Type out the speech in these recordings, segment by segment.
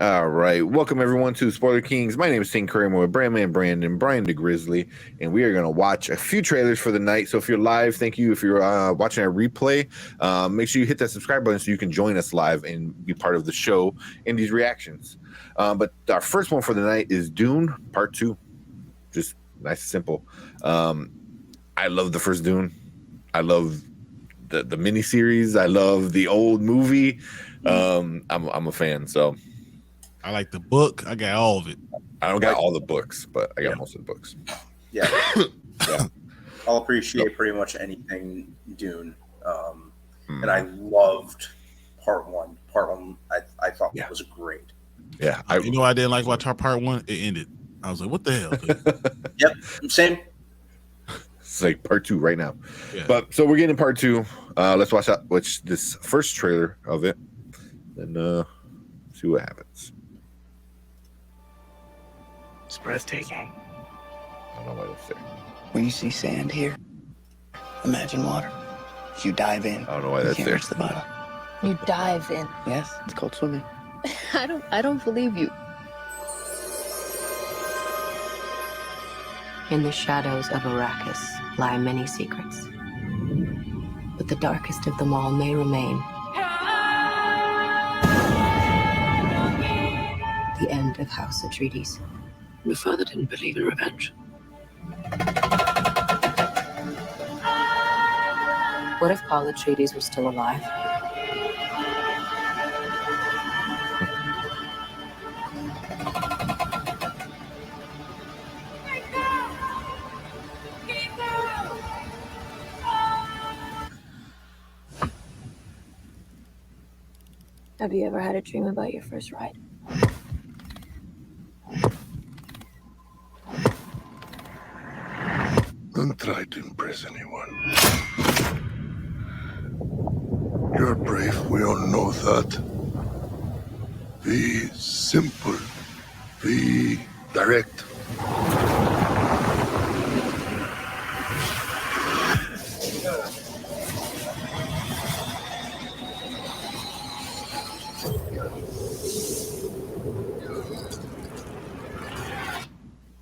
All right. Welcome, everyone, to Spoiler Kings. My name is Ting Kramer with Brandman Brandon, Brian the Grizzly, and we are going to watch a few trailers for the night. So if you're live, thank you. If you're watching a replay, make sure you hit that subscribe button so you can join us live and be part of the show and these reactions. But our first one for the night is Dune Part 2. Just nice and simple. I love the first Dune. I love the miniseries. I love the old movie. I'm a fan, so... I like the book. I got all of it. I don't got all the books, but I got most of the books. Yeah. Yeah. I'll appreciate pretty much anything Dune. And I loved part one. Part one I thought was great. Yeah. I didn't like watch part one. It ended. I was like, what the hell? Yep. Same. It's like part 2 right now. Yeah. But so we're getting part 2. Let's watch this first trailer of it and see what happens. It's breathtaking. I don't know what to say. When you see sand here, imagine water. You dive in. I don't know why You that's can't there. reach the bottom. You dive in. Yes, it's called swimming. I don't believe you. In the shadows of Arrakis lie many secrets. But the darkest of them all may remain. The end of House Atreides. Your father didn't believe in revenge. What if Paul Atreides was still alive? Have you ever had a dream about your first ride? Don't try to impress anyone. You're brave, we all know that. Be simple. Be direct.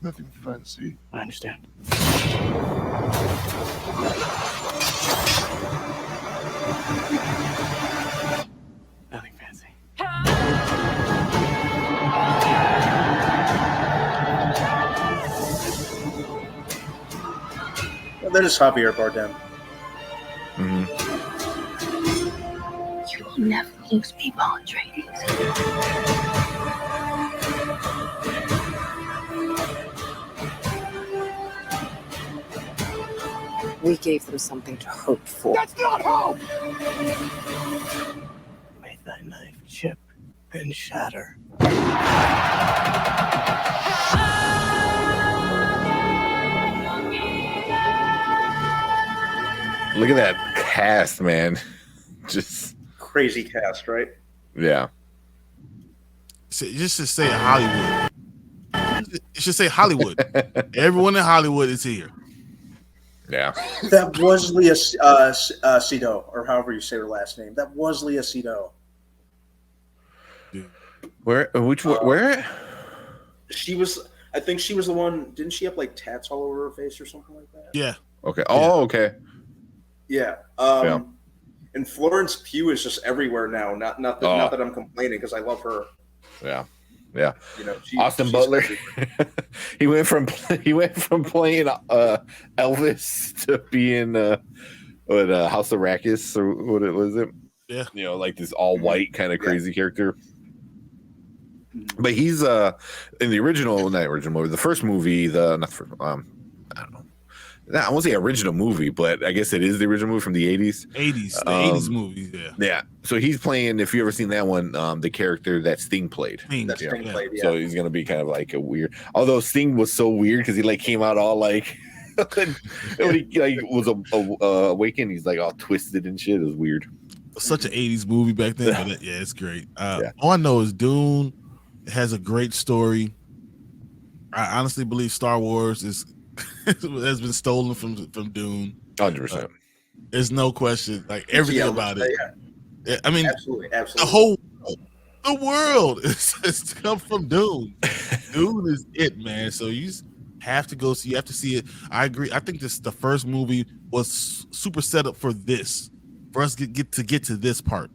Nothing fancy. I understand. Nothing fancy. Well, that is Javier Bardem. Mm-hmm. You will never lose me, Paul Atreides. We gave them something to hope for. That's not hope! May thy knife chip and shatter. Look at that cast, man. Just Crazy cast, right? yeah. Just to say Hollywood. It should say Hollywood. Everyone in Hollywood is here. Yeah. That was Leah Seydoux, or however you say her last name. That was Leah Seydoux. Where? Where? She was. I think she was the one. Didn't she have like tats all over her face or something like that? Yeah. Okay. Oh, okay. Yeah. Yeah. And Florence Pugh is just everywhere now. Not that I'm complaining because I love her. Yeah. Yeah. You know, Austin she's Butler. everywhere. he went from playing Elvis to being House of Arrakis, or what it was it? Yeah. You know, like this all white kind of crazy character. But he's in the original, not original movie, the first movie, I don't know. I won't say original movie, but I guess it is the original movie from the 80s. 80s movies, yeah. Yeah. So he's playing, if you ever seen that one, the character that Sting played. Sting played, yeah. So he's gonna be kind of like a weird. Although Sting was so weird because he like came out all like when he like was awakened, he's like all twisted and shit. It was weird. Such an 80s movie back then. But yeah, it's great. All I know is Dune has a great story. I honestly believe Star Wars has been stolen from Dune. 100%. There's no question. Like everything about it. Yeah. I mean, Absolutely. the whole the world. It's come from Dune. Dune is it, man. So you have to go see. You have to see it. I agree. I think the first movie was super set up for this, for us to get to this part,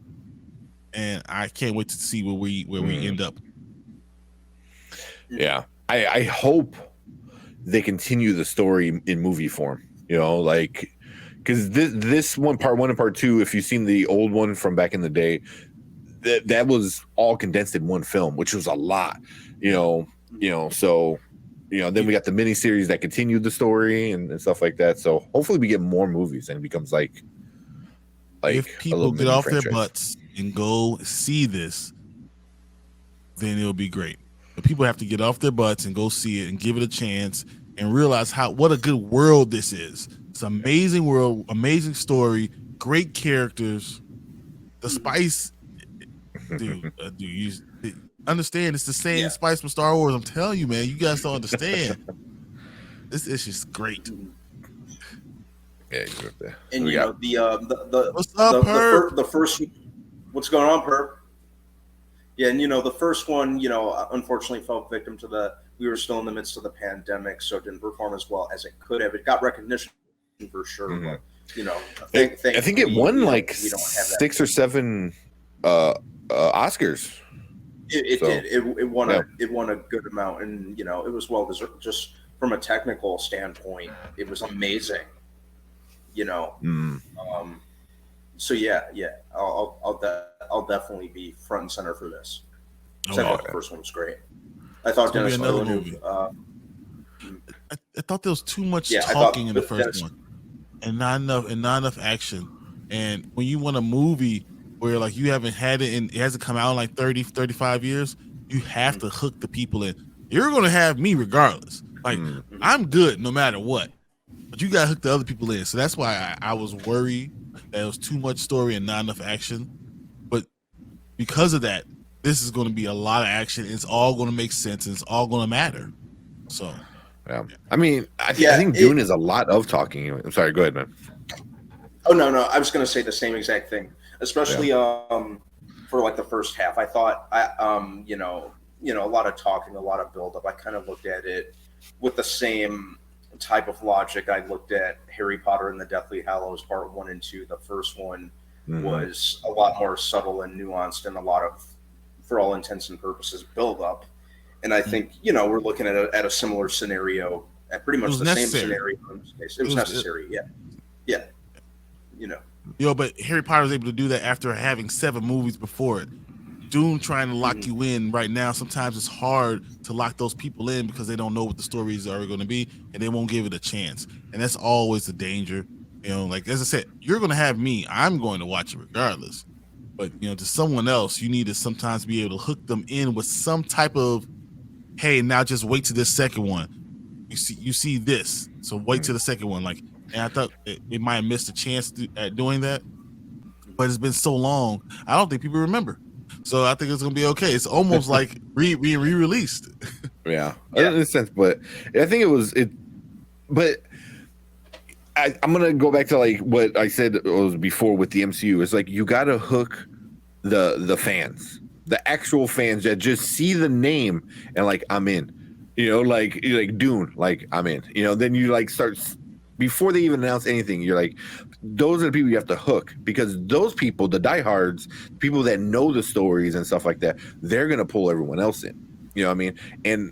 and I can't wait to see where we end up. Yeah, I hope they continue the story in movie form. You know, like because this one, part 1 and part 2, if you've seen the old one from back in the day, that was all condensed in one film, which was a lot. You know, so then we got the miniseries that continued the story and stuff like that. So hopefully we get more movies and it becomes like if people get off their butts and go see this, then it'll be great. But people have to get off their butts and go see it and give it a chance and realize what a good world this is. It's an amazing world, amazing story, great characters. The spice, dude, you understand? It's the same spice from Star Wars. I'm telling you, man. You guys don't understand. This is just great. Yeah, he's right there. And you know what's up, Perp? The first, what's going on, Perp? Yeah, and the first one, unfortunately fell victim to we were still in the midst of the pandemic, so it didn't perform as well as it could have. It got recognition for sure, but I think it won like 6 or 7 Oscars. It did. It won a good amount, and it was well deserved. Just from a technical standpoint, it was amazing. So yeah, I'll definitely be front and center for this. I thought the first one was great. I thought Dennis Villeneuve. I thought there was too much talking in the first one, and not enough action. And when you want a movie where like you haven't had it and it hasn't come out in like 30, 35 years, you have to hook the people in. You're going to have me regardless. Like I'm good no matter what, but you got to hook the other people in. So that's why I was worried that it was too much story and not enough action. But because of that, this is going to be a lot of action. It's all going to make sense. And it's all going to matter. So, yeah. I mean, I think Dune is a lot of talking. I'm sorry. Go ahead, man. Oh no, I was going to say the same exact thing. Especially for like the first half, I thought a lot of talking, a lot of buildup. I kind of looked at it with the same type of logic I looked at Harry Potter and the Deathly Hallows Part 1 and 2. The first one was a lot more subtle and nuanced, and a lot of, for all intents and purposes, buildup. And I think we're looking at a similar scenario, at pretty much the same scenario in this case. It was necessary, yeah. But Harry Potter was able to do that after having 7 movies before it. Dune trying to lock you in right now, sometimes it's hard to lock those people in because they don't know what the stories are going to be and they won't give it a chance. And that's always the danger. Like as I said, you're going to have me. I'm going to watch it regardless. But, to someone else, you need to sometimes be able to hook them in with some type of, hey, now just wait to this second one. You see this, so wait to the second one. Like, and I thought it might have missed a chance at doing that, but it's been so long. I don't think people remember. So I think it's gonna be okay. It's almost like re-released. Yeah, in a sense, but I think it was it. But I'm gonna go back to like what I said was before with the MCU. It's like you gotta hook the fans, the actual fans that just see the name and like I'm in. Like Dune, like I'm in. Then you like start. Before they even announce anything, you're like, those are the people you have to hook, because those people, the diehards, people that know the stories and stuff like that, they're gonna pull everyone else in. You know what I mean? And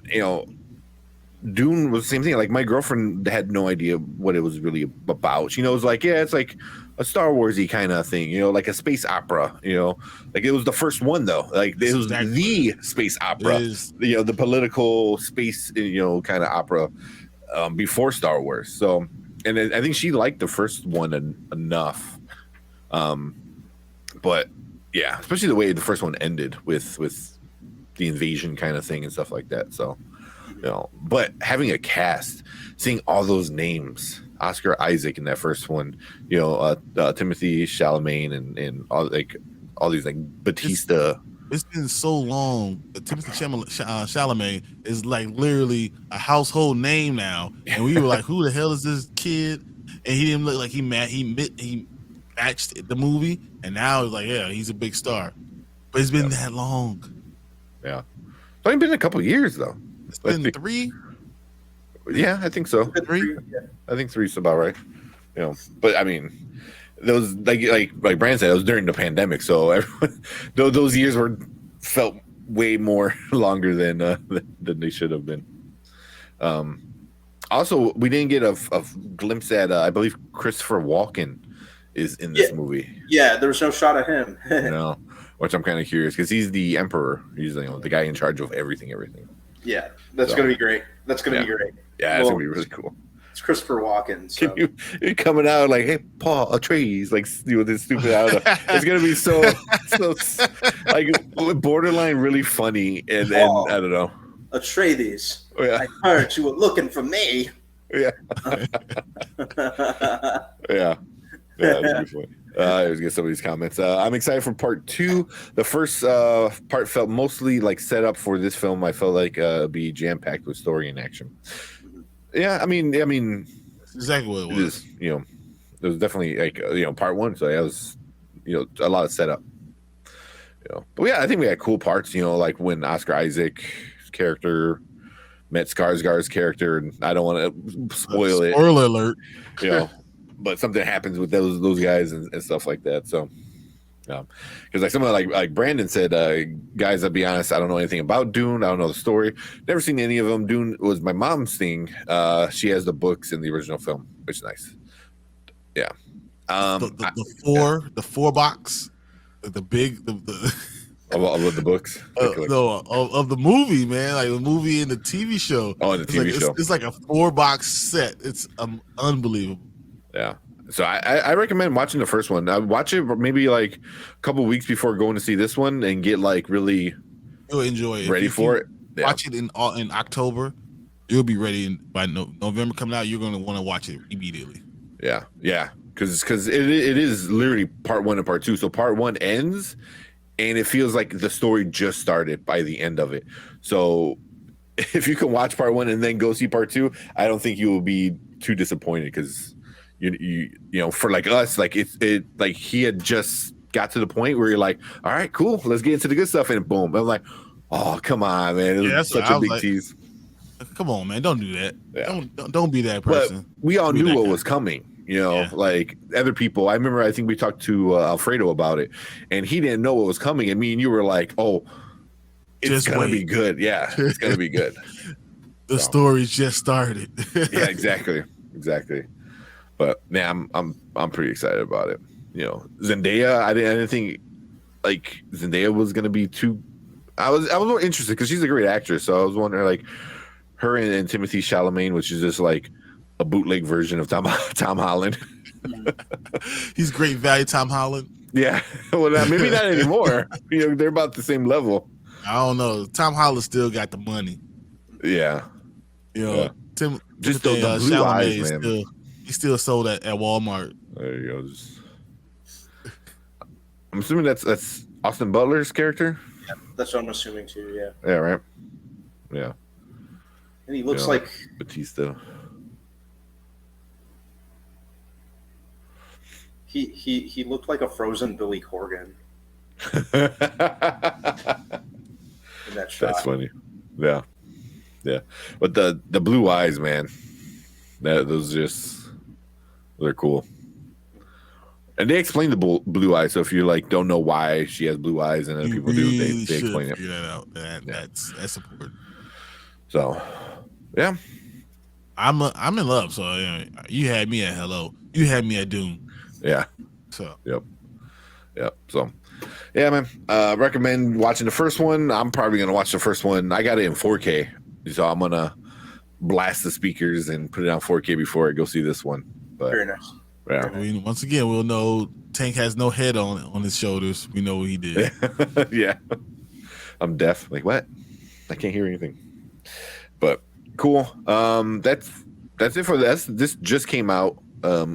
Dune was the same thing. Like my girlfriend had no idea what it was really about. She knows like, it's like a Star Warsy kind of thing, like a space opera. Like it was the first one though. Like it was the space opera. The political space, kind of opera before Star Wars. So. And I think she liked the first one enough, but yeah, especially the way the first one ended with the invasion kind of thing and stuff like that. So, but having a cast, seeing all those names, Oscar Isaac in that first one, Timothy Chalamet and all these like Batista. It's been so long that Timothy Chalamet is like literally a household name now, and we were like, "Who the hell is this kid?" And he didn't look like he matched the movie, and now he's like, "Yeah, he's a big star." But it's been that long. Yeah, it's only been a couple years though. It's been 3. Yeah, I think so. 3. I think 3's about right. You know, but I mean, those like Brand said, it was during the pandemic, so everyone, those years felt way more longer than they should have been. Also, we didn't get a glimpse at I believe Christopher Walken is in this movie. Yeah, there was no shot of him. You know, which I'm kind of curious because he's the emperor. He's the guy in charge of everything. Yeah, that's gonna be great. That's gonna be great. Yeah, it's gonna be really cool. It's Christopher Walken. So. You're coming out like, hey, Paul Atreides, like with this stupid out. It's gonna be so like borderline really funny and I don't know. Atreides. Oh, yeah. I heard you were looking for me. Yeah. Yeah. That's funny. Let's get some of these comments. I'm excited for part 2. The first part felt mostly like set up for this film. I felt like be jam packed with story and action. Yeah, I mean, that's exactly what it was. You know, it was definitely like part 1. So it was a lot of setup. But yeah, I think we had cool parts. Like when Oscar Isaac's character met Skarsgård's character, and I don't want to spoil it. Spoiler alert. But something happens with those guys and stuff like that. So, because like someone like Brandon said, guys, I'll be honest, I don't know anything about Dune. I don't know the story. Never seen any of them. Dune was my mom's thing. She has the books in the original film, which is nice. Yeah. The 4 box, the big of the books. No, of the movie, man, like the movie and the TV show. Oh, and the TV show. It's like a 4 box set. It's unbelievable. Yeah. So I recommend watching the first one. I watch it maybe like a couple weeks before going to see this one and get like really you'll enjoy it. Ready for it. Yeah. Watch it in October. You'll be ready by November coming out. You're going to want to watch it immediately. Yeah. Yeah. Because it is literally part 1 and part 2. So part 1 ends and it feels like the story just started by the end of it. So if you can watch part 1 and then go see part 2, I don't think you will be too disappointed because you for like us, like it like he had just got to the point where you're like, all right, cool, let's get into the good stuff, and boom, I'm like, oh, come on, man, it was such a big tease. Come on, man, don't do that. Yeah. Don't be that person. But we all knew what was coming. Like other people. I remember, I think we talked to Alfredo about it, and he didn't know what was coming, and me and you were like, oh, it's gonna be good. Yeah, it's gonna be good. The story just started. Yeah, exactly. But man, I'm pretty excited about it. Zendaya, I didn't think like Zendaya was gonna be too. I was a little interested because she's a great actress, so I was wondering like her and Timothy Chalamet, which is just like a bootleg version of Tom Holland. He's great value, Tom Holland. Yeah, well, maybe not anymore. They're about the same level. I don't know. Tom Holland still got the money. Yeah, Tim just the blue Chalamet eyes, man. He still sold at Walmart. There you go. I'm assuming that's Austin Butler's character. Yeah, that's what I'm assuming too. Yeah. Yeah. Right. Yeah. And he looks like Batista. He looked like a frozen Billy Corgan. In that shot. That's funny. Yeah. But the blue eyes, man. They're cool. And they explain the blue eyes. So if you like don't know why she has blue eyes, and other people do, they explain it. Figure that out. That's important. So, yeah, I'm in love. So you had me at hello. You had me at Dune. Yeah. So yep. So, yeah, man. Recommend watching the first one. I'm probably gonna watch the first one. I got it in 4K, so I'm gonna blast the speakers and put it on 4K before I go see this one. But, very nice. Yeah. Once again, we'll know Tank has no head on his shoulders. We know what he did. Yeah. I'm deaf. Like what? I can't hear anything. But cool. That's it for this. This just came out. I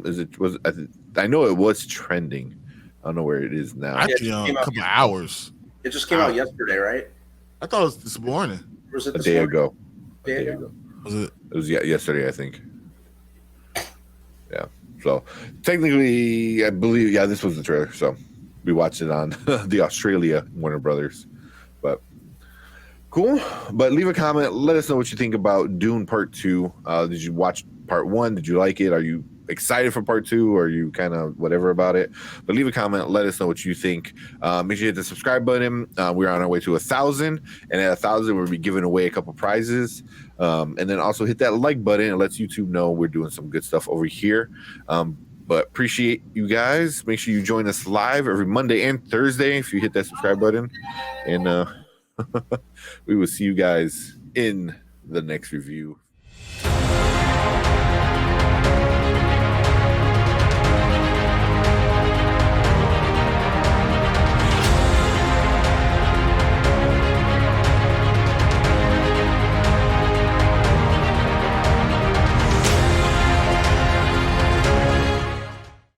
know it was trending. I don't know where it is now. Actually, a couple of hours. It just came out yesterday, right? I thought it was this morning. Was it a day ago? Day ago. Was it? It was yesterday, I think. Yeah. So technically, I believe this was the trailer. So We watched it on the Australia Warner Brothers. But cool. But leave a comment. Let us know what you think about Dune Part 2. Did you watch Part 1? Did you like it? Are you excited for Part 2? Or are you kind of whatever about it? But leave a comment. Let us know what you think. Make sure you hit the subscribe button. We're on our way to 1,000. And at 1,000, we'll be giving away a couple prizes. And then also hit that like button. It lets YouTube know we're doing some good stuff over here. But appreciate you guys. Make sure you join us live every Monday and Thursday if you hit that subscribe button. And we will see you guys in the next review.